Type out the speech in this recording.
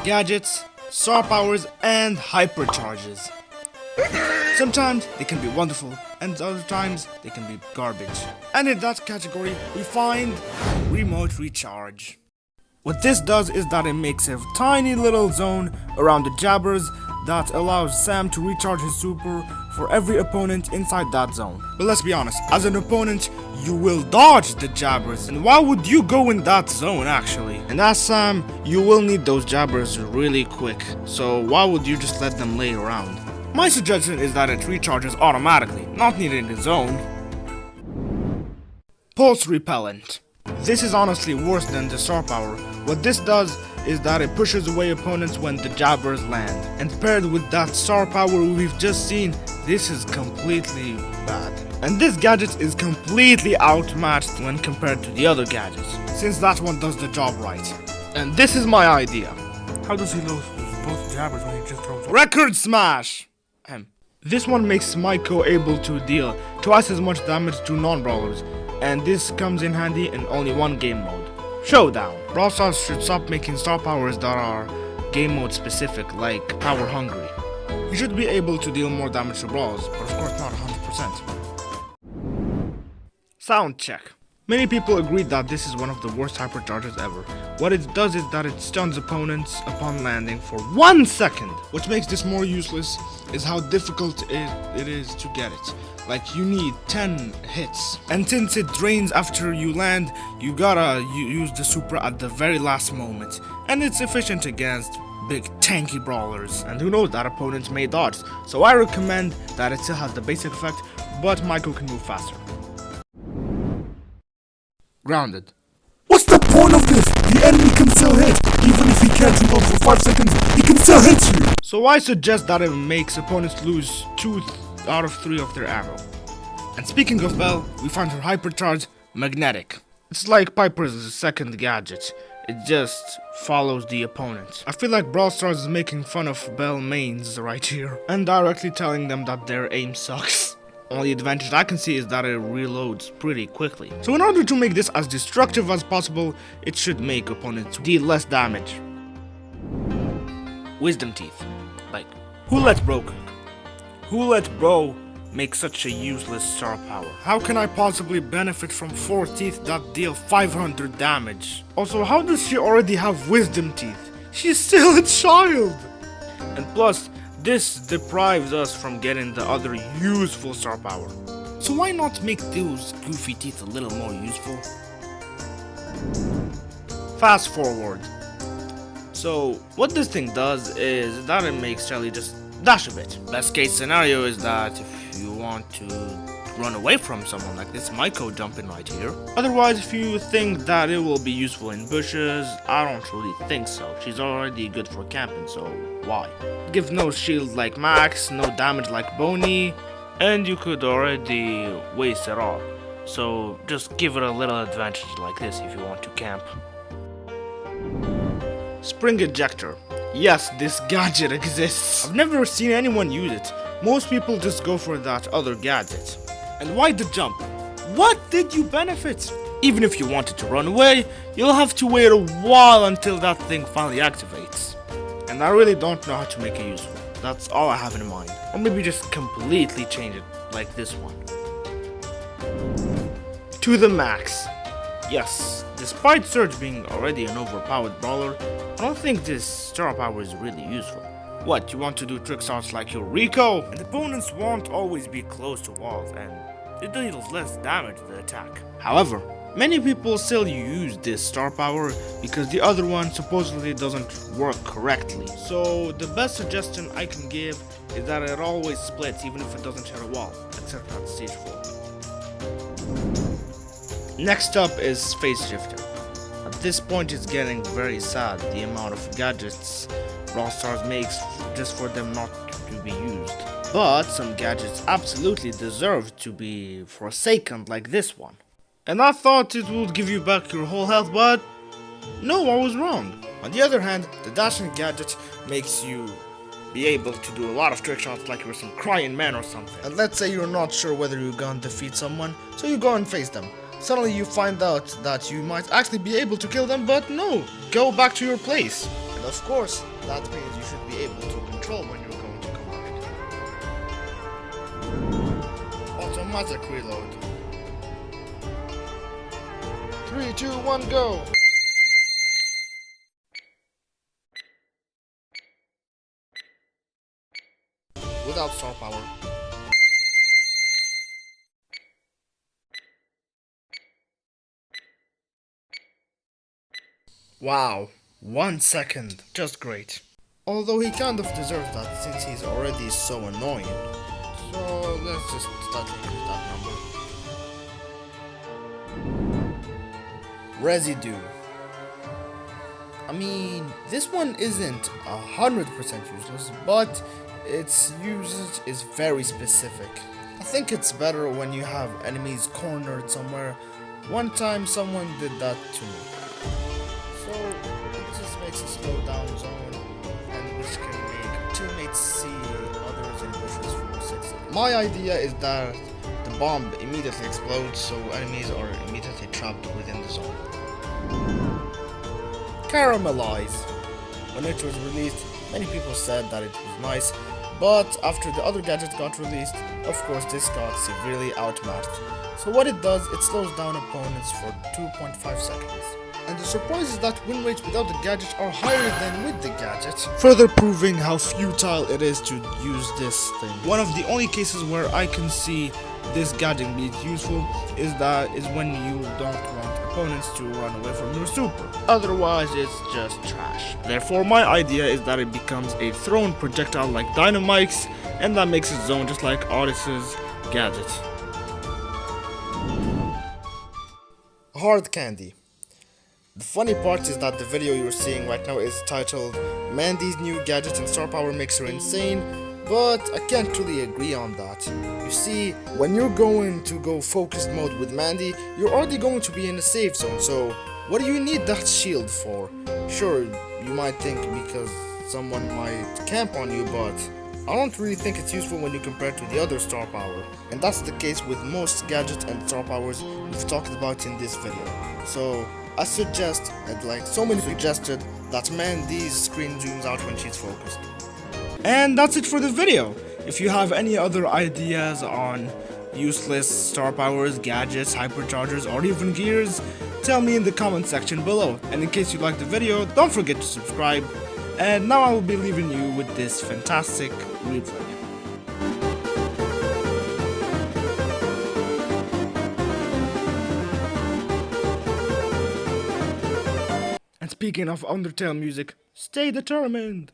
gadgets, star powers, and hypercharges. Sometimes they can be wonderful, and other times they can be garbage. And in that category, we find remote recharge. What this does is that it makes a tiny little zone around the jabbers that allows Sam to recharge his super for every opponent inside that zone. But let's be honest, as an opponent, you will dodge the jabbers, and why would you go in that zone actually? And as Sam, you will need those jabbers really quick, so why would you just let them lay around? My suggestion is that it recharges automatically, not needing a zone. Pulse repellent. This is honestly worse than the star power. What this does is that it pushes away opponents when the jabbers land. And paired with that star power we've just seen, this is completely bad. And this gadget is completely outmatched when compared to the other gadgets, since that one does the job right. And this is my idea. How does he lose both jabbers when he just throws Record smash! This one makes Maiko able to deal twice as much damage to non-brawlers, and this comes in handy in only one game mode. Showdown. Brawl Stars should stop making star powers that are game mode specific, like power hungry. You should be able to deal more damage to brawls, but of course not 100%. Sound check. Many people agree that this is one of the worst hypercharges ever. What it does is that it stuns opponents upon landing for 1 second. What makes this more useless is how difficult it is to get it. Like, you need 10 hits. And since it drains after you land, you gotta use the super at the very last moment. And it's efficient against big tanky brawlers. And who knows, that opponents may dodge. So I recommend that it still has the basic effect, but Maiko can move faster. Grounded. What's the point of this? The enemy can still hit. Even if he can't reload for 5 seconds, he can still hit you. So I suggest that it makes opponents lose 2 out of 3 of their ammo. And speaking of Belle, we find her hypercharge magnetic. It's like Piper's second gadget. It just follows the opponent. I feel like Brawl Stars is making fun of Belle mains right here, and directly telling them that their aim sucks. Only advantage I can see is that it reloads pretty quickly. So in order to make this as destructive as possible, it should make opponents deal less damage. Wisdom teeth. Like, who let bro cook? Who let bro make such a useless star power? How can I possibly benefit from 4 teeth that deal 500 damage? Also, how does she already have wisdom teeth? She's still a child! And plus, this deprives us from getting the other useful star power. So why not make those goofy teeth a little more useful? Fast forward. So what this thing does is that it makes Shelly just dash a bit. Best case scenario is that if you want to run away from someone like this, Maiko jumping right here. Otherwise, if you think that it will be useful in bushes, I don't really think so. She's already good for camping, so why? Give no shield like Max, no damage like Boney, and you could already waste it all. So just give it a little advantage like this if you want to camp. Spring ejector. Yes, this gadget exists. I've never seen anyone use it. Most people just go for that other gadget. And why the jump? What did you benefit? Even if you wanted to run away, you'll have to wait a while until that thing finally activates. And I really don't know how to make it useful. That's all I have in mind. Or maybe just completely change it, like this one. To the max. Yes, despite Surge being already an overpowered brawler, I don't think this star power is really useful. What, you want to do trick shots like your Rico? And opponents won't always be close to walls, and it deals less damage to the attack. However, many people still use this star power because the other one supposedly doesn't work correctly. So the best suggestion I can give is that it always splits even if it doesn't hit a wall, except at stage 4. Next up is Phase Shifter. At this point it's getting very sad, the amount of gadgets Brawl Stars makes just for them not to be used. But some gadgets absolutely deserve to be forsaken, like this one. And I thought it would give you back your whole health, but no, I was wrong. On the other hand, the dashing gadget makes you be able to do a lot of trick shots like you're some crying man or something. And let's say you're not sure whether you're gonna defeat someone, so you go and face them. Suddenly you find out that you might actually be able to kill them, but no, go back to your place. And And of course, that means you should be able to control when you're going to combine. Automatic reload. 3, 2, 1, go! Without star power. Wow, 1 second, just great. Although he kind of deserves that since he's already so annoying. So let's just start looking at that number. Residue. I mean, this one isn't 100% useless, but its usage is very specific. I think it's better when you have enemies cornered somewhere. One time someone did that to me. So it just makes a slow down zone, and which can make teammates see others in bushes for 6 seconds. My idea is that the bomb immediately explodes, so enemies are immediately trapped within the zone. Caramelize. When it was released, many people said that it was nice, but after the other gadget got released, of course this got severely outmatched. So what it does, it slows down opponents for 2.5 seconds. And the surprise is that win rates without the gadget are higher than with the gadget, further proving how futile it is to use this thing. One of the only cases where I can see this gadget being useful is when you don't want opponents to run away from your super. Otherwise it's just trash. Therefore my idea is that it becomes a thrown projectile like Dynamite's, and that makes its zone just like Otis's gadget. Hard candy. The funny part is that the video you're seeing right now is titled Mandy's new gadget and star power makes her insane, but I can't really agree on that. You see, when you're going to go focused mode with Mandy, you're already going to be in a safe zone, so what do you need that shield for? Sure, you might think because someone might camp on you, but I don't really think it's useful when you compare it to the other star power. And that's the case with most gadgets and star powers we've talked about in this video. So I suggest, and like so many suggested, that Mandy's screen zooms out when she's focused. And that's it for the video. If you have any other ideas on useless star powers, gadgets, hyperchargers, or even gears, tell me in the comment section below. And in case you liked the video, don't forget to subscribe. And now I will be leaving you with this fantastic replay. And speaking of Undertale music, stay determined!